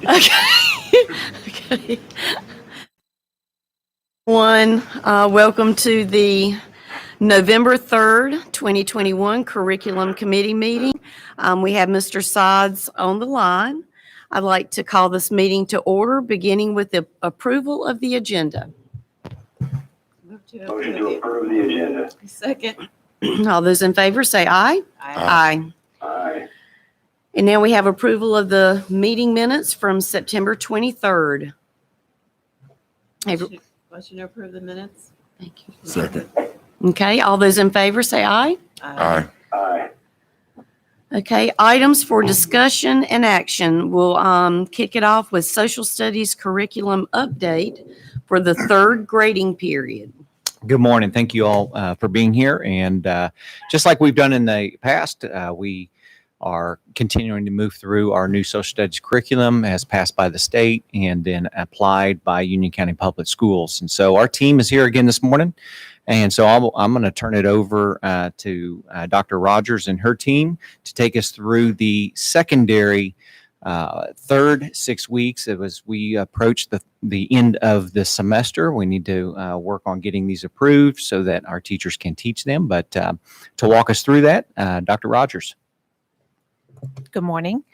Okay. Welcome to the November 3rd, 2021 Curriculum Committee meeting. We have Mr. Sods on the line. I'd like to call this meeting to order, beginning with the approval of the agenda. Motion to approve the agenda. Second. All those in favor say aye. Aye. Aye. And now we have approval of the meeting minutes from September 23rd. Motion to approve the minutes. Thank you. Second. Okay, all those in favor say aye. Aye. Aye. Okay, items for discussion and action. We'll kick it off with social studies curriculum update for the third grading period. Good morning. Thank you all for being here. And just like we've done in the past, we are continuing to move through our new social studies curriculum as passed by the state and then applied by Union County Public Schools. And so our team is here again this morning. And so I'm going to turn it over to Dr. Rogers and her team to take us through the secondary third 6 weeks. We approach the end of the semester. We need to work on getting these approved so that our teachers can teach them. But to walk us through that, Dr. Rogers. Good morning.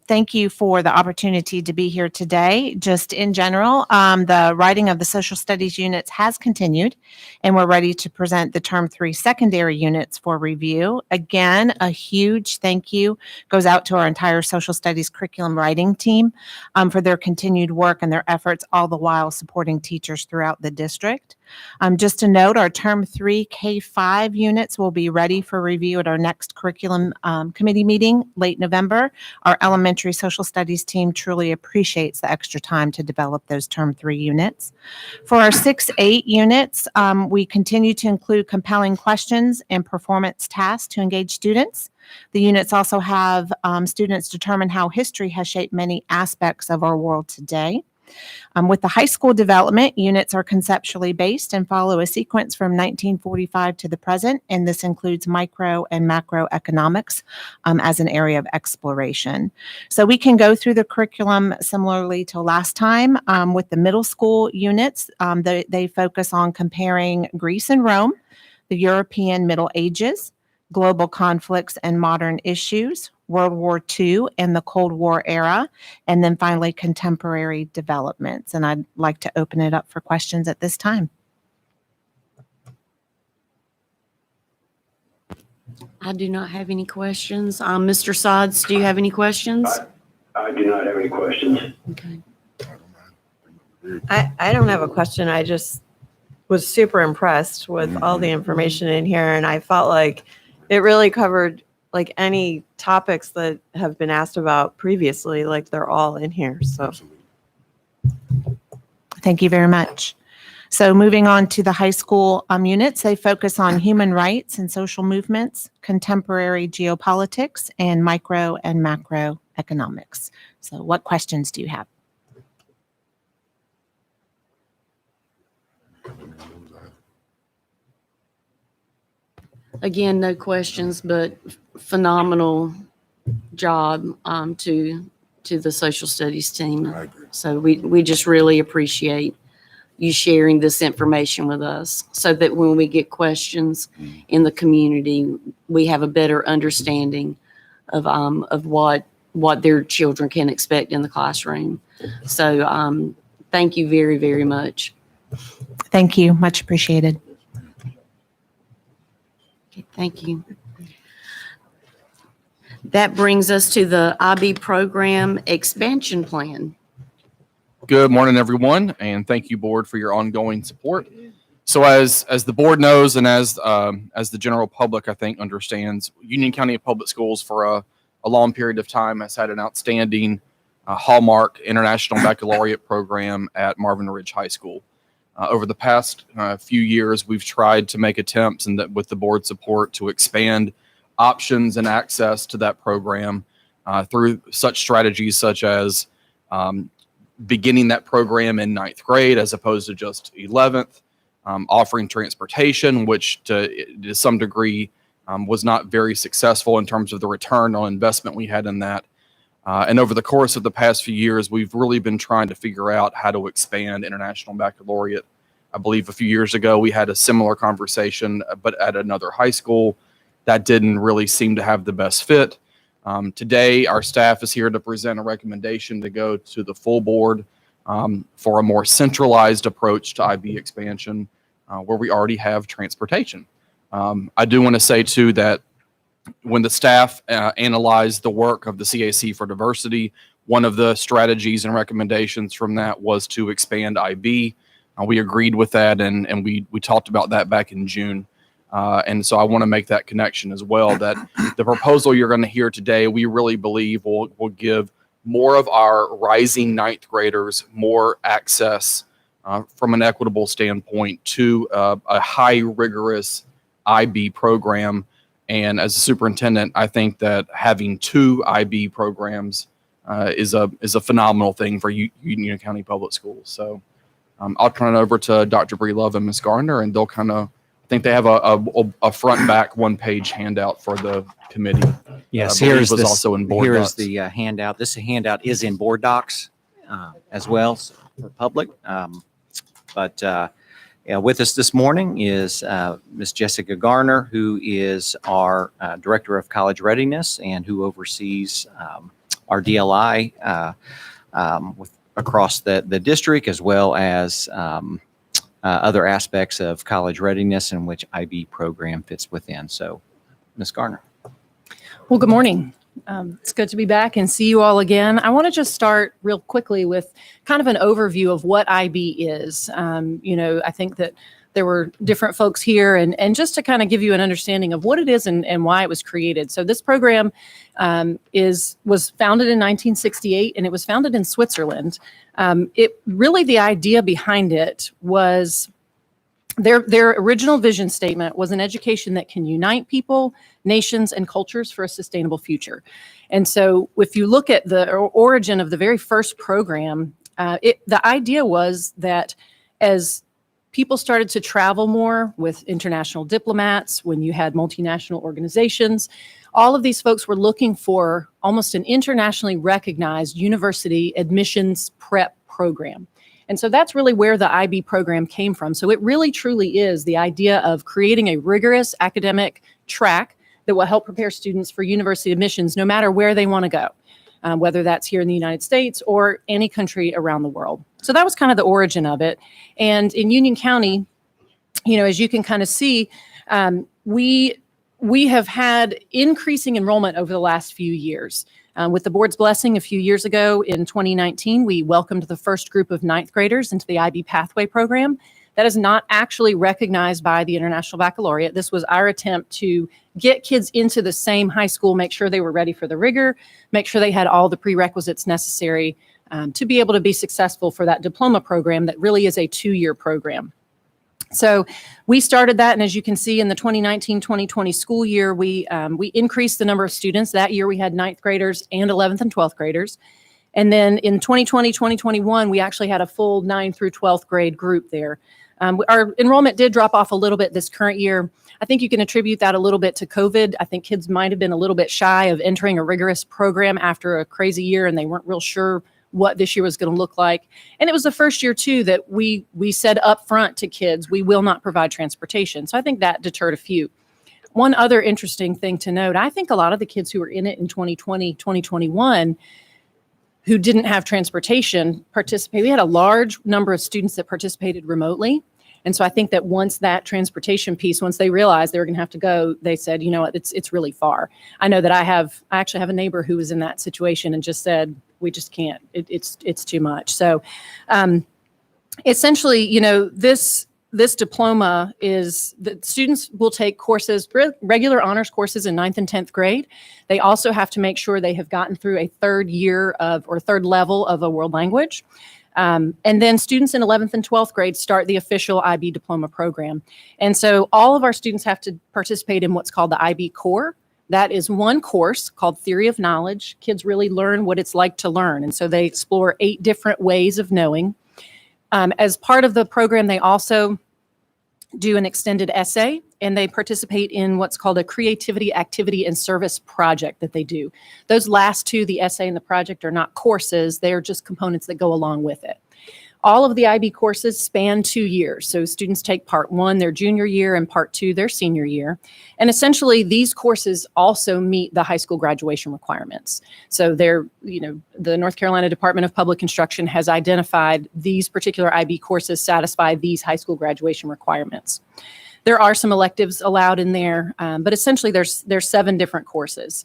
Thank you for the opportunity to be here today. Just in general, the writing of the social studies units has continued, and we're ready to present the term 3 secondary units for review. Again, a huge thank you goes out to our entire social studies curriculum writing team for their continued work and their efforts, all the while supporting teachers throughout the district. Just to note, our term 3 K-5 units will be ready for review at our next curriculum committee meeting late November. Our elementary social studies team truly appreciates the extra time to develop those term 3 units. For our 6-8 units, we continue to include compelling questions and performance tasks to engage students. The units also have students determine how history has shaped many aspects of our world today. With the high school development, units are conceptually based and follow a sequence from 1945 to the present, and this includes micro and macroeconomics as an area of exploration. So we can go through the curriculum similarly to last time. With the middle school units, they focus on comparing Greece and Rome, the European Middle Ages, global conflicts and modern issues, World War II and the Cold War era, and then finally contemporary developments. And I'd like to open it up for questions at this time. I do not have any questions. Mr. Sods, do you have any questions? I do not have any questions. Okay. I don't have a question. I just was super impressed with all the information in here, and I felt like it really covered like any topics that have been asked about previously, like they're all in here. So Thank you very much. So moving on to the high school units, they focus on human rights and social movements, contemporary geopolitics, and micro and macroeconomics. So what questions do you have? Again, no questions, but phenomenal job to the social studies team. I agree. So we just really appreciate you sharing this information with us so that when we get questions in the community, we have a better understanding of what their children can expect in the classroom. So thank you very, very much. Thank you. Much appreciated. Okay, thank you. That brings us to the IB program expansion plan. Good morning, everyone, and thank you, board, for your ongoing support. So as the board knows, and as the general public, I think, understands, Union County Public Schools for a long period of time has had an outstanding hallmark international baccalaureate program at Marvin Ridge High School. Over the past few years, we've tried to make attempts, and that with the board support, to expand options and access to that program through such strategies such as beginning that program in 9th grade as opposed to just 11th, offering transportation, which to some degree was not very successful in terms of the return on investment we had in that. And over the course of the past few years, we've really been trying to figure out how to expand International Baccalaureate. I believe a few years ago, we had a similar conversation, but at another high school. That didn't really seem to have the best fit. Today, our staff is here to present a recommendation to go to the full board for a more centralized approach to IB expansion, where we already have transportation. I do want to say, too, that when the staff analyzed the work of the CAC for Diversity, one of the strategies and recommendations from that was to expand IB. We agreed with that, and we talked about that back in June. And so I want to make that connection as well, that the proposal you're going to hear today, we really believe will give more of our rising ninth graders more access from an equitable standpoint to a high rigorous IB program. And as a superintendent, I think that having two IB programs is a phenomenal thing for Union County Public Schools. So I'll turn it over to Dr. Bree Love and Ms. Gardner, and they'll kind of, I think they have a front and back one-page handout for the committee. Yes, I believe here's was this, also in board here docs. is the handout. This handout is in board docs as well for public. With us this morning is Ms. Jessica Garner, who is our Director of College Readiness and who oversees our DLI across the district, as well as other aspects of college readiness in which IB program fits within. So, Ms. Garner. Well, good morning. It's good to be back and see you all again. I want to just start real quickly with kind of an overview of what IB is. I think that there were different folks here, and just to kind of give you an understanding of what it is and why it was created. So this program was founded in 1968, and it was founded in Switzerland. The idea behind it was their original vision statement was an education that can unite people, nations, and cultures for a sustainable future. And so if you look at the origin of the very first program, the idea was that as people started to travel more with international diplomats, when you had multinational organizations, all of these folks were looking for almost an internationally recognized university admissions prep program. And so that's really where the IB program came from. So it really truly is the idea of creating a rigorous academic track that will help prepare students for university admissions no matter where they want to go, whether that's here in the United States or any country around the world. So that was kind of the origin of it. And in Union County, as you can kind of see, we have had increasing enrollment over the last few years. With the board's blessing a few years ago in 2019, we welcomed the first group of ninth graders into the IB Pathway program. That is not actually recognized by the International Baccalaureate. This was our attempt to get kids into the same high school, make sure they were ready for the rigor, make sure they had all the prerequisites necessary to be able to be successful for that diploma program that really is a 2-year program. So we started that, and as you can see in the 2019-2020 school year, we increased the number of students. That year we had 9th graders and 11th and 12th graders. And then in 2020-2021, we actually had a full 9th through 12th grade group there. Our enrollment did drop off a little bit this current year. I think you can attribute that a little bit to COVID. I think kids might have been a little bit shy of entering a rigorous program after a crazy year, and they weren't real sure what this year was going to look like. And it was the first year, too, that we said up front to kids, we will not provide transportation. So I think that deterred a few. One other interesting thing to note, I think a lot of the kids who were in it in 2020, 2021, who didn't have transportation participate. We had a large number of students that participated remotely. And so I think that once that transportation piece, once they realized they were going to have to go, they said, you know what, it's really far. I know that I actually have a neighbor who was in that situation and just said, we just can't, it's too much. So essentially, this diploma is that students will take courses, regular honors courses in 9th and 10th grade. They also have to make sure they have gotten through a third level of a world language. And then students in 11th and 12th grade start the official IB diploma program. And so all of our students have to participate in what's called the IB core. That is one course called Theory of Knowledge. Kids really learn what it's like to learn. And so they explore 8 different ways of knowing. As part of the program, they also do an extended essay, and they participate in what's called a creativity, activity, and service project that they do. Those last two, the essay and the project, are not courses. They are just components that go along with it. All of the IB courses span 2 years. So students take part 1 their junior year and part 2 their senior year. And essentially these courses also meet the high school graduation requirements. So they're, the North Carolina Department of Public Instruction has identified these particular IB courses satisfy these high school graduation requirements. There are some electives allowed in there, but essentially there's 7 different courses.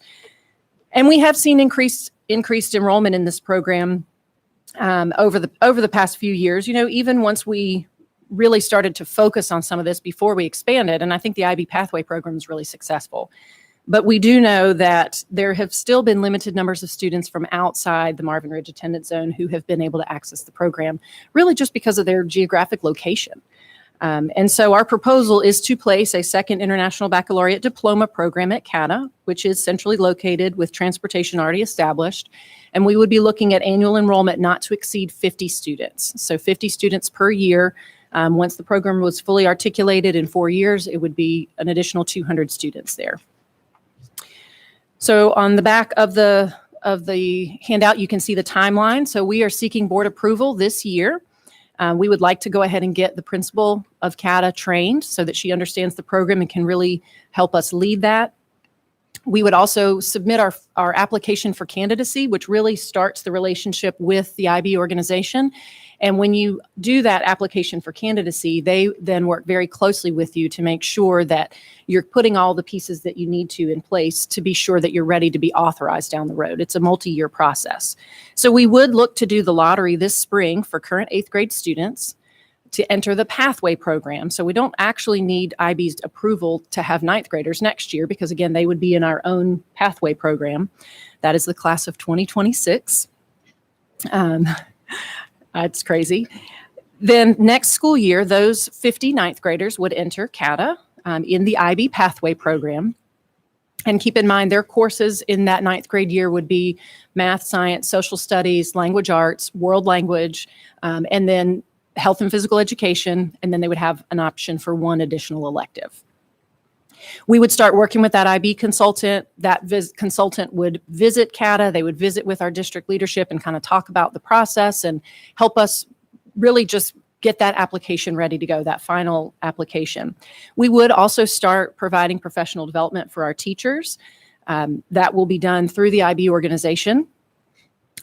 And we have seen increased enrollment in this program over the past few years, even once we really started to focus on some of this before we expanded. And I think the IB Pathway program is really successful. But we do know that there have still been limited numbers of students from outside the Marvin Ridge attendance zone who have been able to access the program, really just because of their geographic location. And so our proposal is to place a second International Baccalaureate Diploma program at CATA, which is centrally located with transportation already established. And we would be looking at annual enrollment not to exceed 50 students. So 50 students per year. Once the program was fully articulated in 4 years, it would be an additional 200 students there. So on the back of the handout, you can see the timeline. So we are seeking board approval this year. We would like to go ahead and get the principal of CATA trained so that she understands the program and can really help us lead that. We would also submit our application for candidacy, which really starts the relationship with the IB organization. And when you do that application for candidacy, they then work very closely with you to make sure that you're putting all the pieces that you need to in place to be sure that you're ready to be authorized down the road. It's a multi-year process. So we would look to do the lottery this spring for current 8th grade students to enter the Pathway program. So we don't actually need IB's approval to have 9th graders next year because, again, they would be in our own Pathway program. That is the class of 2026. It's crazy. Then next school year, those 50 9th graders would enter CATA in the IB Pathway program. And keep in mind, their courses in that 9th grade year would be math, science, social studies, language arts, world language, and then health and physical education, and then they would have an option for 1 additional elective. We would start working with that IB consultant. That consultant would visit CATA. They would visit with our district leadership and kind of talk about the process and help us really just get that application ready to go, that final application. We would also start providing professional development for our teachers. That will be done through the IB organization.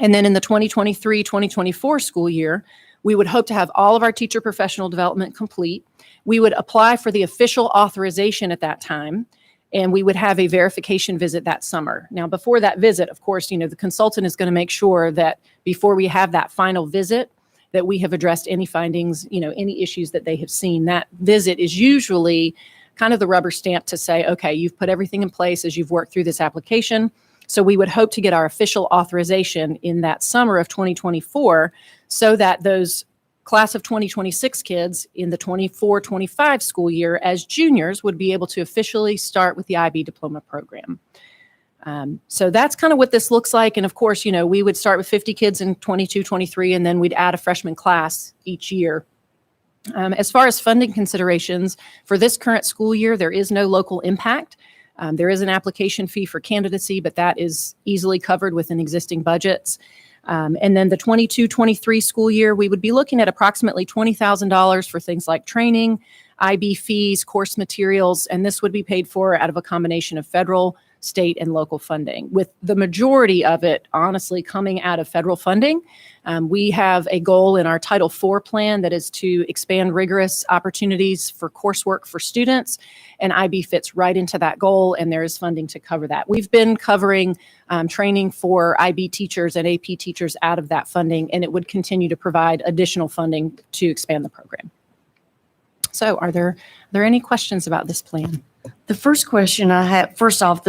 And then in the 2023-2024 school year, we would hope to have all of our teacher professional development complete. We would apply for the official authorization at that time, and we would have a verification visit that summer. Now, before that visit, of course, the consultant is going to make sure that before we have that final visit, that we have addressed any findings, any issues that they have seen. That visit is usually kind of the rubber stamp to say, okay, you've put everything in place as you've worked through this application. So we would hope to get our official authorization in that summer of 2024 so that those class of 2026 kids in the 24-25 school year as juniors would be able to officially start with the IB diploma program. So that's kind of what this looks like. And of course, we would start with 50 kids in 22-23, and then we'd add a freshman class each year. As far as funding considerations for this current school year, there is no local impact. There is an application fee for candidacy, but that is easily covered within existing budgets. And then the 22-23 school year, we would be looking at approximately $20,000 for things like training, IB fees, course materials, and this would be paid for out of a combination of federal, state, and local funding, with the majority of it honestly coming out of federal funding. We have a goal in our Title IV plan that is to expand rigorous opportunities for coursework for students, and IB fits right into that goal, and there is funding to cover that. We've been covering training for IB teachers and AP teachers out of that funding, and it would continue to provide additional funding to expand the program. So are there any questions about this plan? The first question I have, first off,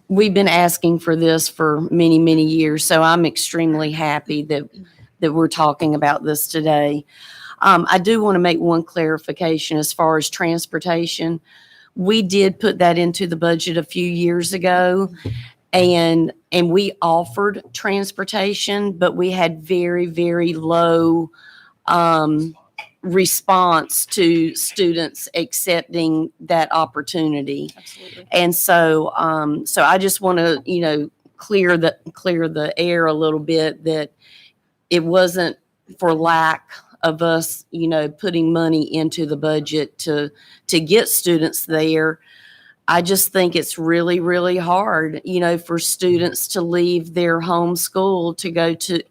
we've been asking for this for many, many years, so I'm extremely happy that we're talking about this today. I do want to make one clarification as far as transportation. We did put that into the budget a few years ago, and we offered transportation, but we had very, very low response to students accepting that opportunity. Absolutely. And so, so I just want to, clear the air a little bit, that it wasn't for lack of us, putting money into the budget to get students there. I just think it's really, really hard, for students to leave their home school to go to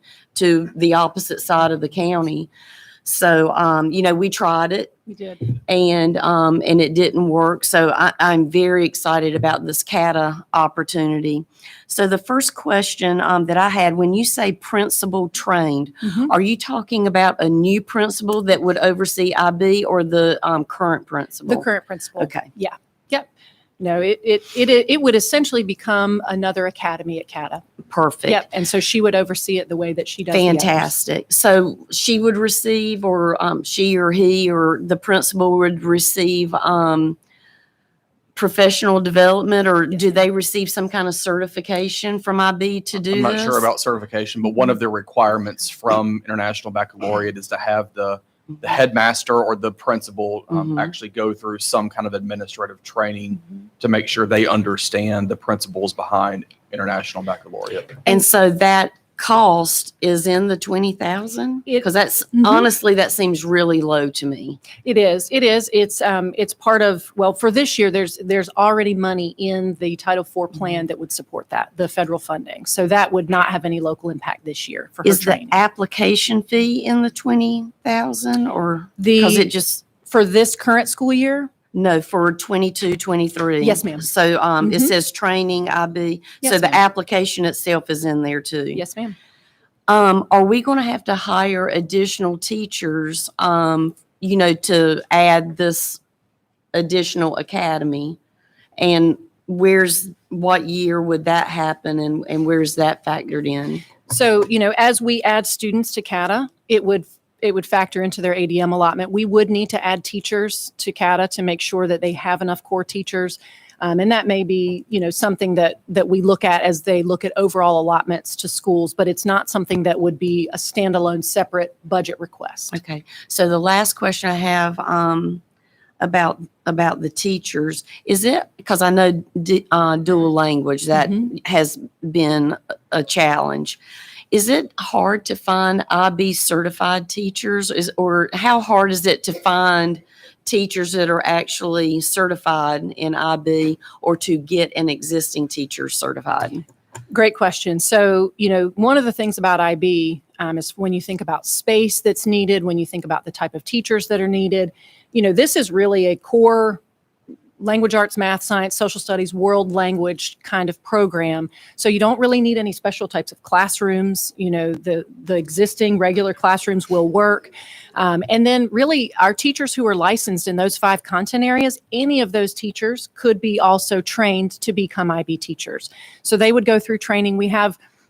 the opposite side of the county. So, we tried it. We did. And it didn't work. So I'm very excited about this CATA opportunity. So the first question that I had, when you say principal trained, Mhm. are you talking about a new principal that would oversee IB, or the current principal? The current principal. Okay. Yeah. Yep. No, it would essentially become another academy at CATA. Perfect. Yep. And so she would oversee it the way that she does. the others. Fantastic. So she would receive, or she or he or the principal would receive professional development, or do they receive some kind of certification from IB to do I'm this? not sure about certification, but one of the requirements from International Baccalaureate is to have the headmaster or the principal Mhm. actually go through some kind of administrative training to make sure they understand the principles behind International Baccalaureate. And so that cost is in the 20,000? It- Because that's, Mhm. honestly, that seems really low to me. It is. It's part of, well, for this year, there's already money in the Title IV plan that would support that, the federal funding. So that would not have any local impact this year for her Is the training. application fee in the 20,000, or, because it just, For this current school year, no, for 22, 23? Yes, ma'am. So it Mhm. says training IB, so Yes, the ma'am. application itself is in there too? yes, ma'am. Are we going to have to hire additional teachers, to add this additional academy? And what year would that happen, and where's that factored in? So, as we add students to CATA, it would factor into their ADM allotment. We would need to add teachers to CATA to make sure that they have enough core teachers. And that may be, something that we look at as they look at overall allotments to schools, but it's not something that would be a standalone separate budget request. Okay, so the last question I have about the teachers, is it, because I know dual language, that has been a challenge. Is it hard to find IB certified teachers, or how hard is it to find teachers that are actually certified in IB, or to get an existing teacher certified? Great question. So, one of the things about IB is when you think about space that's needed, when you think about the type of teachers that are needed, this is really a core language arts, math, science, social studies, world language kind of program. So you don't really need any special types of classrooms. The existing regular classrooms will work. And then really our teachers who are licensed in those 5 content areas, any of those teachers could be also trained to become IB teachers. So they would go through training.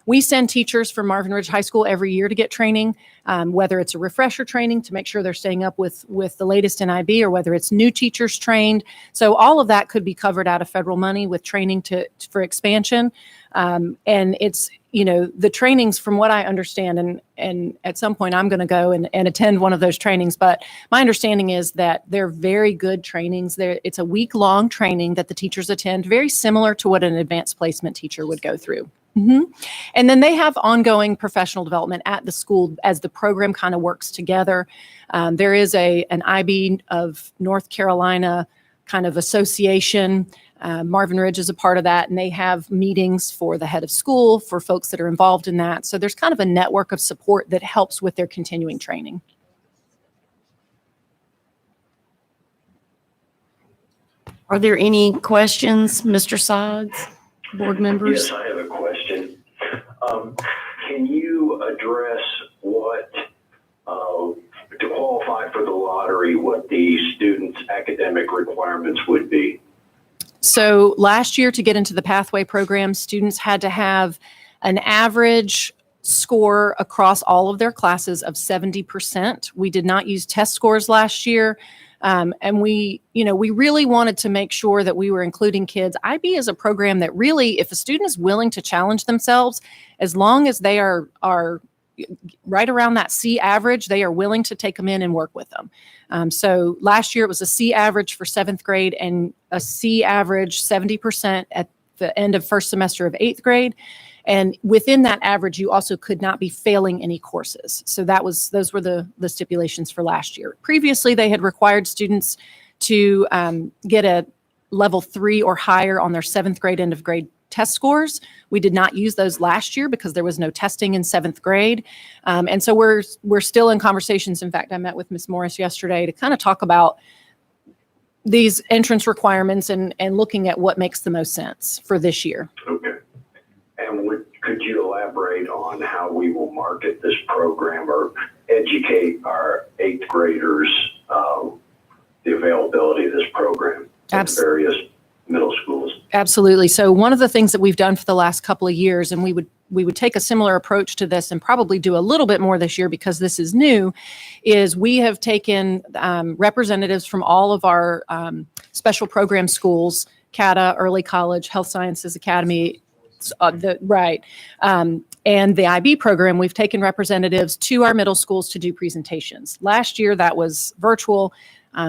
We send teachers from Marvin Ridge High School every year to get training, whether it's a refresher training to make sure they're staying up with the latest in IB, or whether it's new teachers trained. So all of that could be covered out of federal money with training for expansion. And it's, the trainings, from what I understand, and at some point I'm going to go and attend one of those trainings, but my understanding is that they're very good trainings. It's a week-long training that the teachers attend, very similar to what an advanced placement teacher would go through. And then they have ongoing professional development at the school as the program kind of works together. There is an IB of North Carolina kind of association. Marvin Ridge is a part of that, and they have meetings for the head of school, for folks that are involved in that. So there's kind of a network of support that helps with their continuing training. Are there any questions, Mr. Sods, board members? Yes, I have a question. Can you address to qualify for the lottery, what the students' academic requirements would be? So last year, to get into the pathway program, students had to have an average score across all of their classes of 70%. We did not use test scores last year. And we really wanted to make sure that we were including kids. IB is a program that really, if a student is willing to challenge themselves, as long as they are right around that C average, they are willing to take them in and work with them. So last year it was a C average for 7th grade and a C average 70% at the end of first semester of 8th grade. And within that average, you also could not be failing any courses. So those were the stipulations for last year. Previously, they had required students to get a level 3 or higher on their 7th grade end of grade test scores. We did not use those last year because there was no testing in 7th grade. And so we're still in conversations. In fact, I met with Ms. Morris yesterday to kind of talk about these entrance requirements and looking at what makes the most sense for this year. Okay. And could you elaborate on how we will market this program or educate our 8th graders the availability of this program at various middle schools? Absolutely. So one of the things that we've done for the last couple of years, and we would take a similar approach to this and probably do a little bit more this year because this is new, is we have taken representatives from all of our special program schools, CATA, Early College, Health Sciences Academy, and the IB program. We've taken representatives to our middle schools to do presentations. Last year, that was virtual.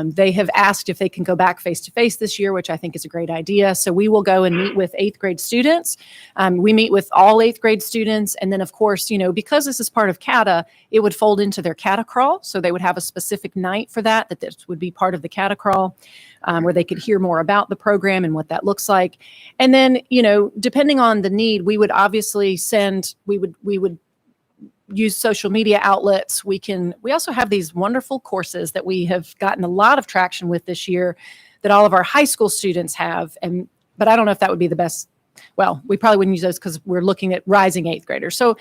They have asked if they can go back face-to-face this year, which I think is a great idea. So we will go and meet with 8th grade students. We meet with all 8th grade students. And then, of course, because this is part of CATA, it would fold into their CATA crawl. So they would have a specific night for that this would be part of the CATA crawl, where they could hear more about the program and what that looks like. And then, depending on the need, we would obviously we would use social media outlets. We also have these wonderful courses that we have gotten a lot of traction with this year that all of our high school students have. But I don't know if that would be the best. Well, we probably wouldn't use those because we're looking at rising 8th graders. So,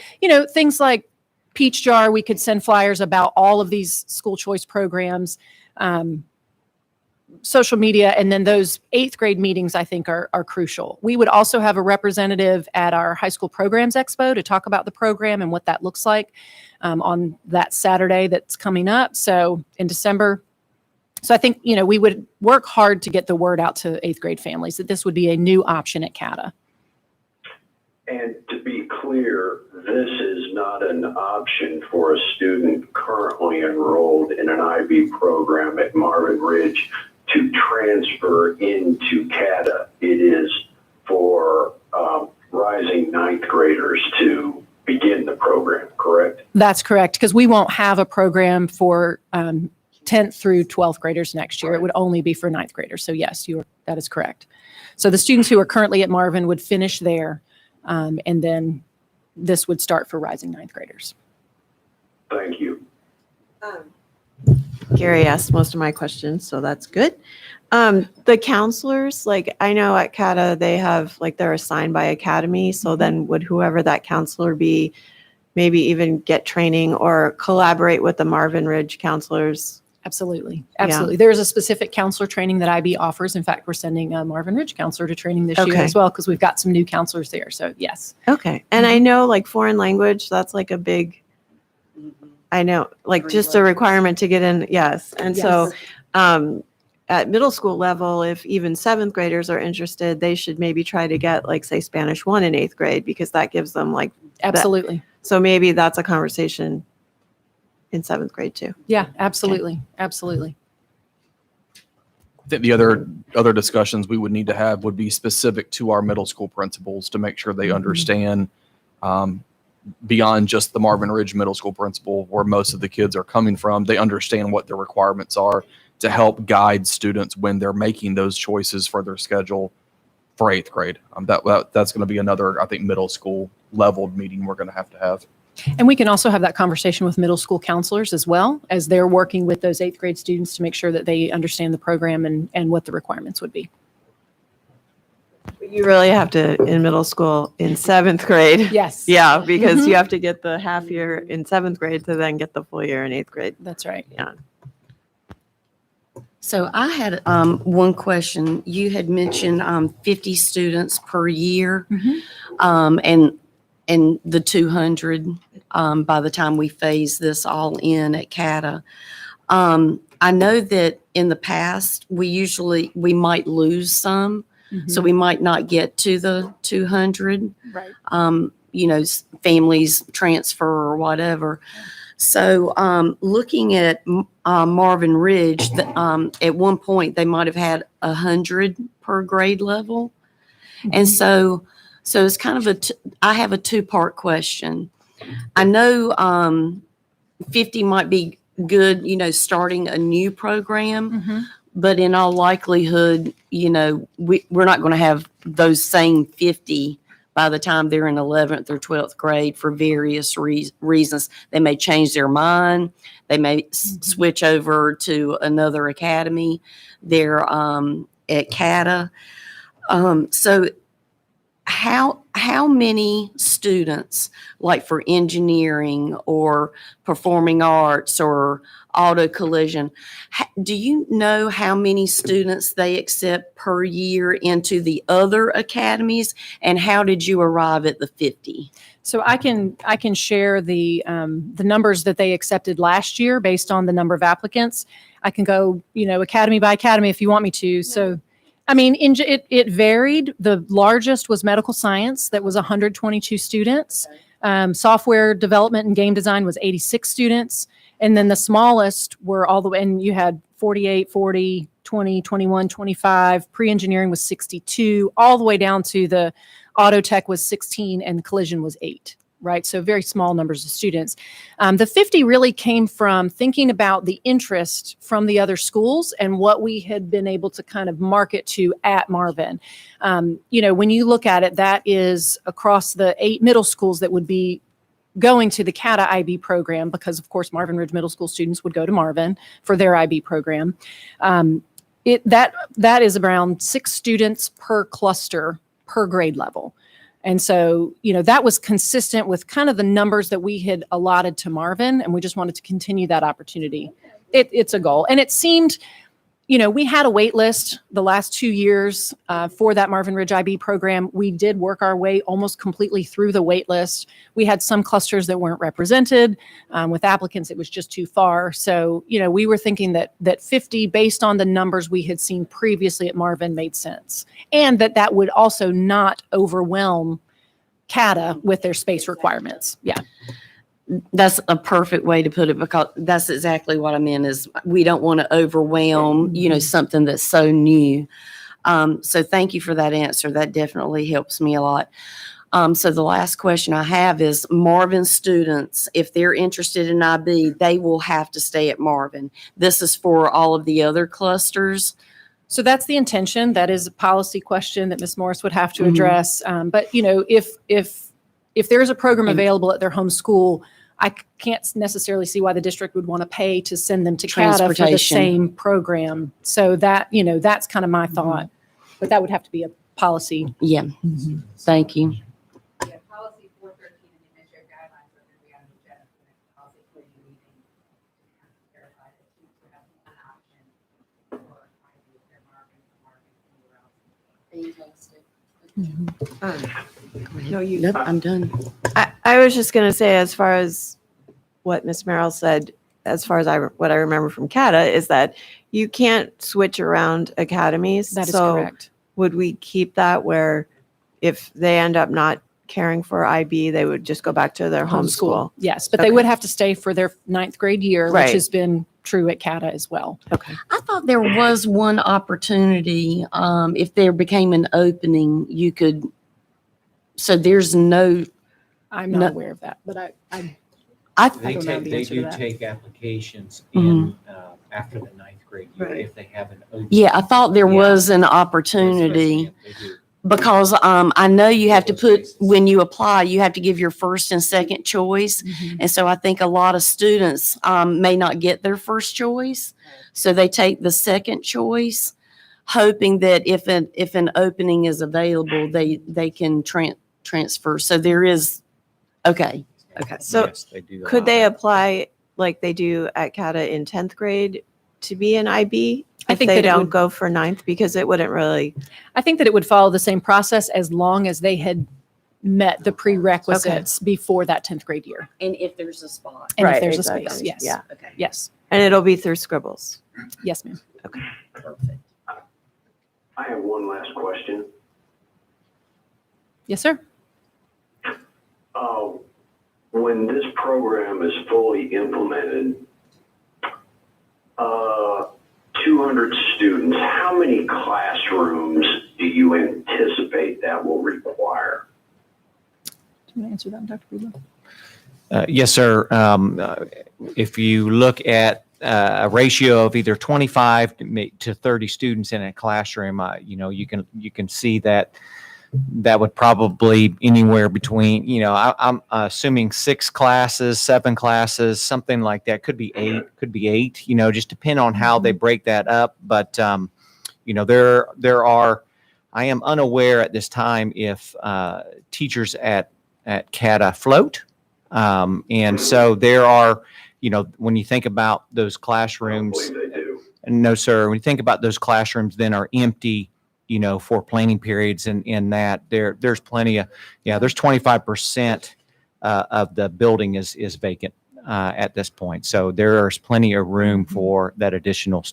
things like Peach Jar, we could send flyers about all of these school choice programs, social media, and then those 8th grade meetings, I think, are crucial. We would also have a representative at our high school programs expo to talk about the program and what that looks like on that Saturday that's coming up. So in December. So I think, we would work hard to get the word out to 8th grade families that this would be a new option at CATA. And to be clear, this is not an option for a student currently enrolled in an IB program at Marvin Ridge to transfer into CATA. It is for rising 9th graders to begin the program, correct? That's correct, because we won't have a program for 10th through 12th graders next year. It would only be for 9th graders. So yes, that is correct. So the students who are currently at Marvin would finish there, and then this would start for rising 9th graders. Thank you. Gary asked most of my questions, so that's good. The counselors, I know at CATA, they have, they're assigned by academy. So then would whoever that counselor be, maybe even get training or collaborate with the Marvin Ridge counselors? Absolutely. Yeah. Absolutely. There is a specific counselor training that IB offers. In fact, we're sending a Marvin Ridge counselor to training this year as well, because we've got some new counselors there. So yes. Okay. And I know foreign language, that's a big, I know, just a requirement to get in. Yes. And so at middle school level, if even 7th graders are interested, they should maybe try to get say Spanish 1 in 8th grade, because that gives them Absolutely. So maybe that's a conversation in 7th grade too. Yeah, absolutely. Okay. Absolutely. I think the other discussions we would need to have would be specific to our middle school principals to make sure they understand beyond just the Marvin Ridge Middle School principal, where most of the kids are coming from. They understand what their requirements are to help guide students when they're making those choices for their schedule for 8th grade. That's going to be another, I think, middle school leveled meeting we're going to have. And we can also have that conversation with middle school counselors as well, as they're working with those 8th grade students to make sure that they understand the program and what the requirements would be. You really have to, in middle school, in 7th grade. Yes. Yeah, because you have to get the half year in 7th grade to then get the full year in 8th grade. That's right. Yeah. So I had one question. You had mentioned 50 students per year, and the 200 by the time we phase this all in at CATA. I know that in the past, we might lose some, so we might not get to the 200. Right. families transfer or whatever. So looking at Marvin Ridge, at one point they might have had 100 per grade level. And so it's kind of I have a two-part question. I know 50 might be good, starting a new program, but in all likelihood, we're not going to have those same 50 by the time they're in 11th or 12th grade for various reasons. They may change their mind. They may switch over to another academy. They're at CATA. So how many students, like for engineering or performing arts or auto collision, do you know how many students they accept per year into the other academies, and how did you arrive at the 50? So I can share the numbers that they accepted last year based on the number of applicants. I can go, academy by academy if you want me to. So, I mean, it varied. The largest was medical science. That was 122 students. Software development and game design was 86 students. And then the smallest were all the way, and you had 48, 40, 20, 21, 25. Pre-engineering was 62, all the way down to the auto tech was 16 and collision was 8. Right? So very small numbers of students. The 50 really came from thinking about the interest from the other schools and what we had been able to kind of market to at Marvin. When you look at it, that is across the 8 middle schools that would be going to the CATA IB program, because of course Marvin Ridge Middle School students would go to Marvin for their IB program. That is around 6 students per cluster per grade level. And so, that was consistent with kind of the numbers that we had allotted to Marvin, and we just wanted to continue that opportunity. It's a goal. And it seemed, we had a wait list the last 2 years for that Marvin Ridge IB program. We did work our way almost completely through the wait list. We had some clusters that weren't represented. With applicants, it was just too far. So, we were thinking that 50, based on the numbers we had seen previously at Marvin, made sense. And that would also not overwhelm CATA with their space requirements. Yeah. That's a perfect way to put it, because that's exactly what I meant, is we don't want to overwhelm, something that's so new. So thank you for that answer. That definitely helps me a lot. So the last question I have is, Marvin students, if they're interested in IB, they will have to stay at Marvin. This is for all of the other clusters. So that's the intention. That is a policy question that Ms. Morris would have to address. But if there is a program available at their home school, I can't necessarily see why the district would want to pay to send them to CATA for the same program. So that's kind of my thought. But that would have to be a policy. Yeah. Thank you. Yeah, policy 413 and the administrative guidelines are going to be on the agenda for the next policy committee meeting to kind of clarify that students would have one option for IB if they're Marvin or anywhere else. Nope, I'm done. I was just going to say, as far as what Ms. Merrill said, as far as what I remember from CATA, is that you can't switch around academies. That is So correct. would we keep that where if they end up not caring for IB, they would just go back to their home school? Yes, but they would have to stay for their 9th grade year, Right. which has been true at CATA as well. Okay. I thought there was one opportunity, if there became an opening, you could, so there's no, I'm not No. aware of that, but I I, I They don't know the they answer to do that. take applications Mhm. after the 9th grade year Right. if they have an open. yeah, I thought there Yeah. was an Yes, opportunity. They do. Because I know you have to Those put, spaces. when you apply, you have to give your first and second choice. And so I think a lot of students may not get their first choice. So they take the second choice, hoping that if an opening is available, they can transfer. So there is, okay. So Yes, they do could allow they that. apply like they do at CATA in 10th grade to be an IB? I If think they that it don't would- go for 9th, because it wouldn't really. I think that it would follow the same process as long as they had met the prerequisites before that 10th grade year. And if there's a spot. And if Right, there's a exactly. space, yes. Yeah. Okay. Yes. And it'll be through Scribbles. Yes, ma'am. Perfect. I have one last question. Yes, sir. when this program is fully implemented, 200 students, how many classrooms do you anticipate that will require? Do you want to answer that, Dr. Breedlove? Yes, sir. If you look at a ratio of either 25 to 30 students in a classroom, you can see that would probably anywhere between, I'm assuming 6 classes, 7 classes, something like that. Could be 8, just depend on how they break that up. But, there are, I am unaware at this time if teachers at CATA float. And so there are, when you think about those classrooms, Hopefully they do. no, sir, when you think about those classrooms then are empty, for planning periods and in that there's plenty of, there's 25% of the building is vacant at this point. So there's plenty of room for that additional,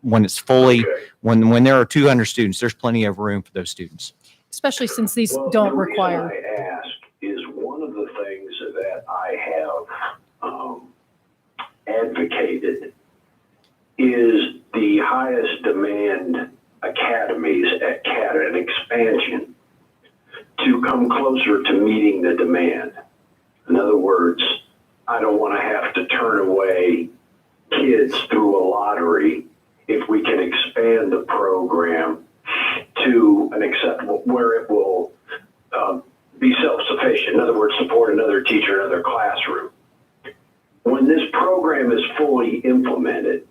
when it's fully, Okay. when there are 200 students, there's plenty of room for those students. Especially since these Well, don't the reason require. I ask is one of the things that I have advocated is the highest demand academies at CATA, an expansion to come closer to meeting the demand. In other words, I don't want to have to turn away kids through a lottery if we can expand the program to an acceptable, where it will be self-sufficient. In other words, support another teacher, another classroom. When this program is fully implemented,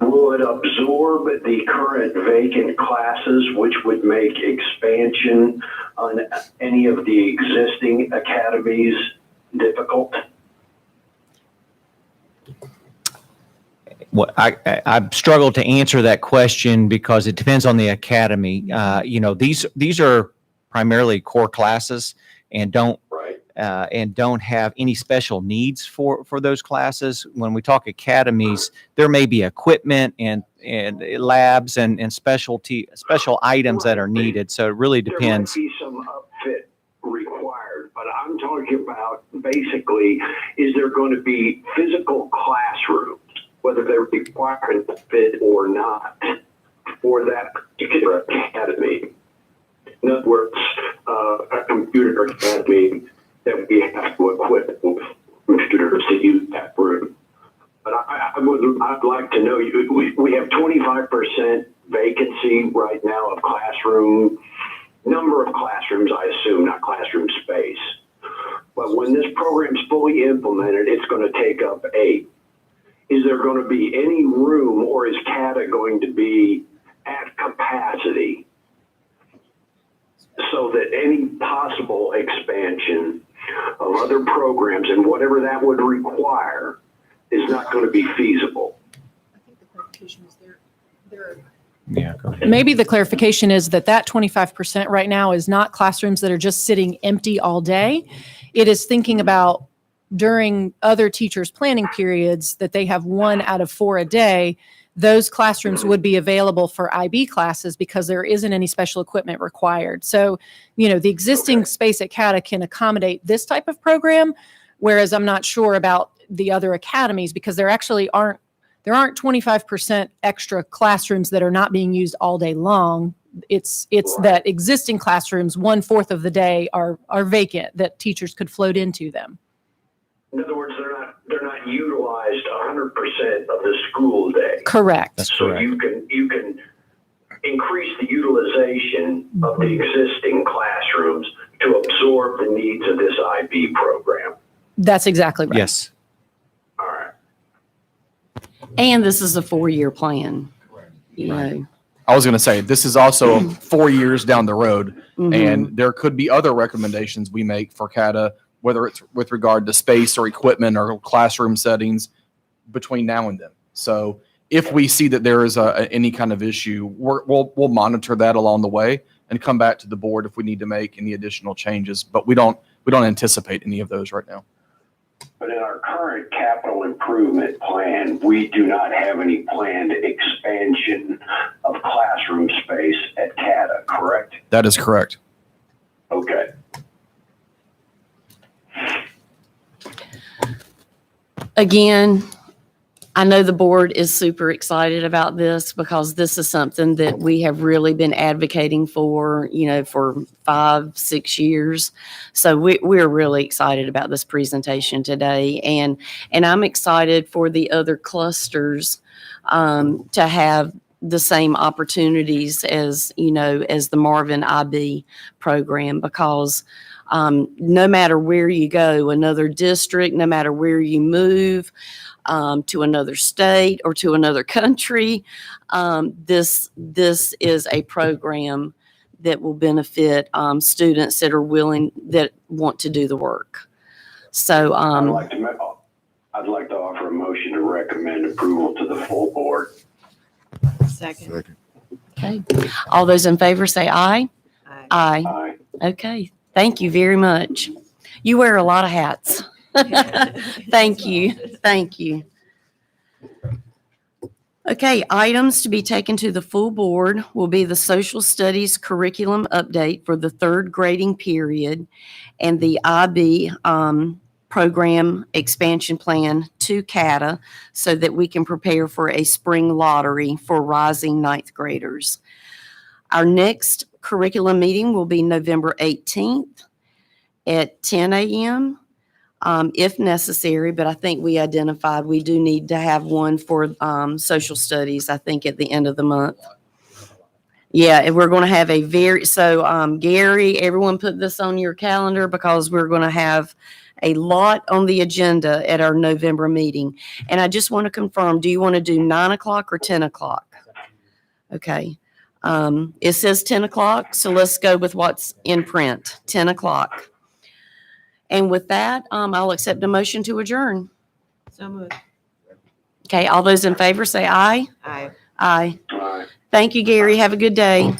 will it absorb the current vacant classes, which would make expansion on any of the existing academies difficult? Well, I struggle to answer that question because it depends on the academy. These are primarily core classes and don't have any special needs for those classes. When we talk academies, there may be equipment and labs and special items that are needed. So it really depends. There might be some upfit required, but I'm talking about basically, is there going to be physical classrooms, whether they're required to fit or not, for that particular academy? In other words, a computer academy that we have to equip with computers to use that room. But I'd like to know, we have 25% vacancy right now of number of classrooms, I assume, not classroom space. But when this program's fully implemented, it's going to take up 8. Is there going to be any room, or is CATA going to be at capacity so that any possible expansion of other programs and whatever that would require is not going to be feasible? I think the clarification is there. Yeah, go ahead. Maybe the clarification is that 25% right now is not classrooms that are just sitting empty all day. It is thinking about during other teachers' planning periods that they have 1 out of 4 a day. Those classrooms would be available for IB classes because there isn't any special equipment required. So, the existing space at CATA can accommodate this type of program, whereas I'm not sure about the other academies because there actually aren't 25% extra classrooms that are not being used all day long. It's that existing classrooms 1/4 of the day are vacant that teachers could float into them. In other words, they're not utilized 100% of the school day. Correct. That's So correct. you can increase the utilization of the existing classrooms to absorb the needs of this IB program. That's exactly right. Yes. All right. And this is a 4-year plan. I was going to say, this is also 4 years down the road, Mhm. and there could be other recommendations we make for CATA, whether it's with regard to space or equipment or classroom settings between now and then. So if we see that there is any kind of issue, we'll monitor that along the way and come back to the board if we need to make any additional changes. But we don't anticipate any of those right now. But in our current capital improvement plan, we do not have any planned expansion of classroom space at CATA, correct? That is correct. Okay. Again, I know the board is super excited about this because this is something that we have really been advocating for, for 5, 6 years. So we're really excited about this presentation today. And I'm excited for the other clusters to have the same opportunities as the Marvin IB program, because no matter where you go, another district, no matter where you move, to another state or to another country, this is a program that will benefit students that want to do the work. So I'd like to offer a motion to recommend approval to the full board. Second. okay, all those in favor say aye. Aye. Aye. Aye. Okay, thank you very much. You wear a lot of hats. Thank you. Thank you. Okay, items to be taken to the full board will be the social studies curriculum update for the third grading period and the IB program expansion plan to CATA so that we can prepare for a spring lottery for rising ninth graders. Our next curriculum meeting will be November 18th at 10 a.m. If necessary, but I think we identified we do need to have one for social studies, I think, at the end of the month. Yeah, and we're going to have Gary, everyone put this on your calendar because we're going to have a lot on the agenda at our November meeting. And I just want to confirm, do you want to do 9 o'clock or 10 o'clock? Okay. It says 10 o'clock, so let's go with what's in print, 10 o'clock. And with that, I'll accept a motion to adjourn. So moved. Okay, all those in favor say aye. Aye. Aye. Aye. Thank you, Gary. Have a good day.